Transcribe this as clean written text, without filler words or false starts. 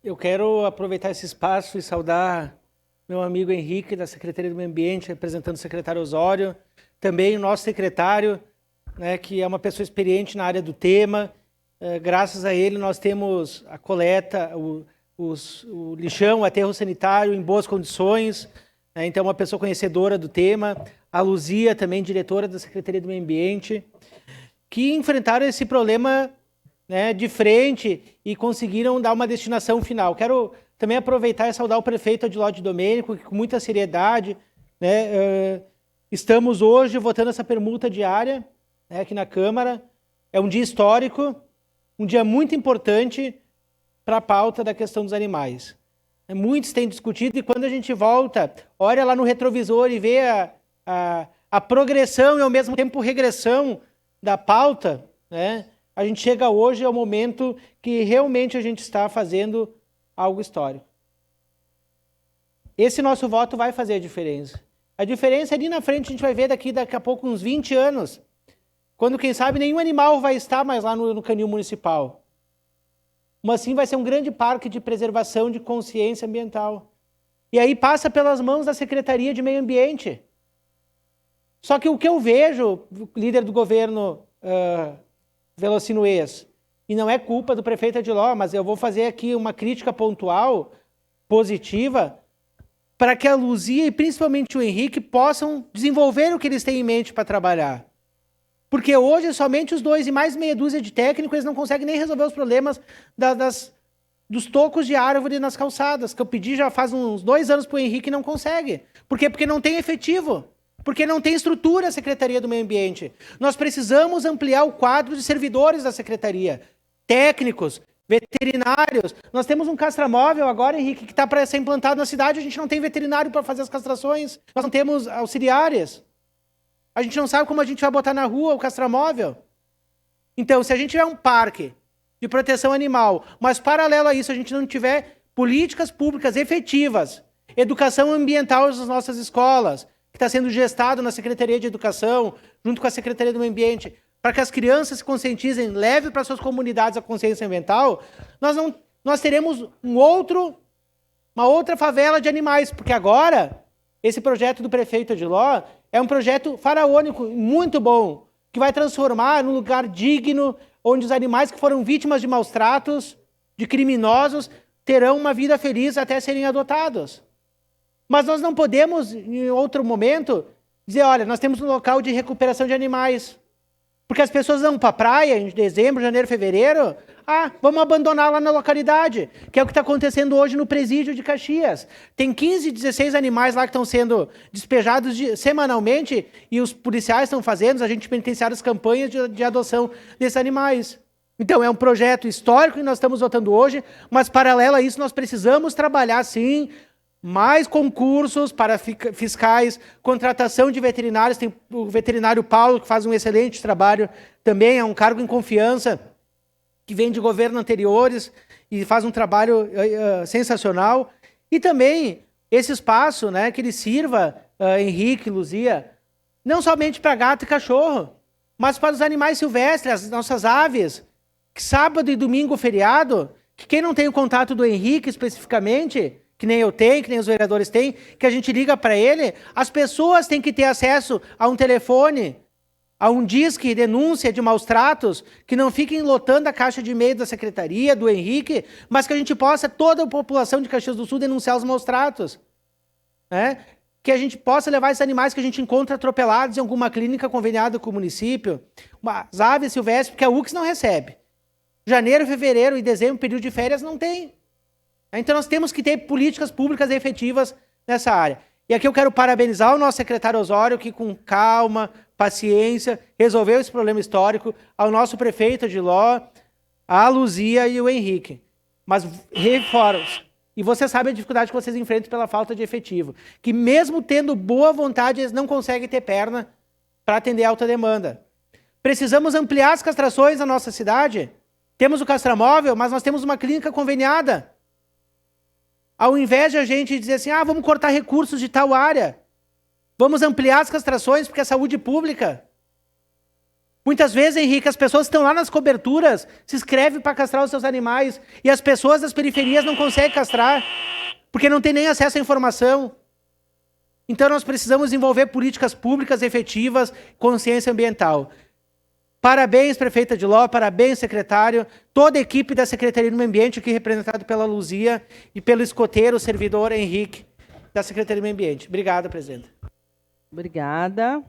Eu quero aproveitar esse espaço e saudar meu amigo Henrique, da Secretaria do Meio Ambiente, representando o secretário Osório, também o nosso secretário, né, que é uma pessoa experiente na área do tema. Graças a ele, nós temos a coleta, o lixão, o aterro sanitário em boas condições, né, então uma pessoa conhecedora do tema. A Luzia, também diretora da Secretaria do Meio Ambiente, que enfrentaram esse problema, né, de frente e conseguiram dar uma destinação final. Quero também aproveitar e saudar o prefeito Adiló Domênico, que com muita seriedade, né, estamos hoje votando essa permuta diária, né, aqui na Câmara. É um dia histórico, um dia muito importante para a pauta da questão dos animais. Muitos têm discutido, e quando a gente volta, olha lá no retrovisor e vê a progressão e ao mesmo tempo regressão da pauta, né, a gente chega hoje ao momento que realmente a gente está fazendo algo histórico. Esse nosso voto vai fazer a diferença. A diferença ali na frente a gente vai ver daqui a pouco uns 20 anos, quando quem sabe nenhum animal vai estar mais lá no canil municipal. Mas sim vai ser um grande parque de preservação de consciência ambiental. E aí passa pelas mãos da Secretaria de Meio Ambiente. Só que o que eu vejo, líder do governo Velocino Ex, e não é culpa do prefeito Adiló, mas eu vou fazer aqui uma crítica pontual, positiva, para que a Luzia e principalmente o Henrique possam desenvolver o que eles têm em mente para trabalhar. Porque hoje somente os dois e mais meia dúzia de técnicos eles não conseguem nem resolver os problemas dos tocos de árvore nas calçadas, que eu pedi já faz uns 2 anos para o Henrique e não consegue. Por quê? Porque não tem efetivo. Porque não tem estrutura a Secretaria do Meio Ambiente. Nós precisamos ampliar o quadro de servidores da Secretaria, técnicos, veterinários. Nós temos um castramóvel agora, Henrique, que está para ser implantado na cidade, a gente não tem veterinário para fazer as castrações, nós não temos auxiliares. A gente não sabe como a gente vai botar na rua o castramóvel. Então, se a gente tiver um parque de proteção animal, mas paralelo a isso a gente não tiver políticas públicas efetivas, educação ambiental nas nossas escolas, que está sendo gestado na Secretaria de Educação, junto com a Secretaria do Meio Ambiente, para que as crianças se conscientizem, levem para suas comunidades a consciência ambiental, nós teremos uma outra favela de animais, porque agora, esse projeto do prefeito Adiló é um projeto faraônico, muito bom, que vai transformar num lugar digno, onde os animais que foram vítimas de maus tratos, de criminosos, terão uma vida feliz até serem adotados. Mas nós não podemos, em outro momento, dizer, olha, nós temos um local de recuperação de animais. Porque as pessoas vão para a praia em dezembro, janeiro, fevereiro, vamos abandonar lá na localidade, que é o que está acontecendo hoje no presídio de Caxias. Tem 15, 16 animais lá que estão sendo despejados semanalmente e os policiais estão fazendo, os agentes penitenciários, campanhas de adoção desses animais. Então, é um projeto histórico que nós estamos votando hoje, mas paralelo a isso nós precisamos trabalhar, sim, mais concursos para fiscais, contratação de veterinários. Tem o veterinário Paulo, que faz um excelente trabalho, também é um cargo em confiança, que vem de governos anteriores e faz um trabalho sensacional. E também esse espaço, né, que ele sirva, Henrique, Luzia, não somente para gato e cachorro, mas para os animais silvestres, as nossas aves, que sábado e domingo feriado, que quem não tem o contato do Henrique especificamente, que nem eu tenho, que nem os vereadores têm, que a gente liga para ele, as pessoas têm que ter acesso a um telefone, a um disque denúncia de maus tratos, que não fiquem lotando a caixa de e-mail da secretaria, do Henrique, mas que a gente possa, toda a população de Caxias do Sul, denunciar os maus tratos. Né? Que a gente possa levar esses animais que a gente encontra atropelados em alguma clínica conveniada com o município, as aves silvestres, porque a UX não recebe. Janeiro, fevereiro e dezembro, período de férias, não tem. Então nós temos que ter políticas públicas efetivas nessa área. E aqui eu quero parabenizar o nosso secretário Osório, que com calma, paciência, resolveu esse problema histórico, ao nosso prefeito Adiló, a Luzia e o Henrique. Mas reforço. E você sabe a dificuldade que vocês enfrentam pela falta de efetivo. Que mesmo tendo boa vontade, eles não conseguem ter perna para atender a alta demanda. Precisamos ampliar as castrações na nossa cidade. Temos o castramóvel, mas nós temos uma clínica conveniada. Ao invés de a gente dizer assim, vamos cortar recursos de tal área, vamos ampliar as castrações porque é saúde pública. Muitas vezes, Henrique, as pessoas estão lá nas coberturas, se inscrevem para castrar os seus animais, e as pessoas das periferias não conseguem castrar, porque não tem nem acesso à informação. Então nós precisamos desenvolver políticas públicas efetivas, consciência ambiental. Parabéns, prefeita de Ló, parabéns, secretário, toda a equipe da Secretaria do Meio Ambiente, aqui representada pela Luzia e pelo escoteiro, o servidor Henrique, da Secretaria do Meio Ambiente. Obrigado, presidenta. Obrigada.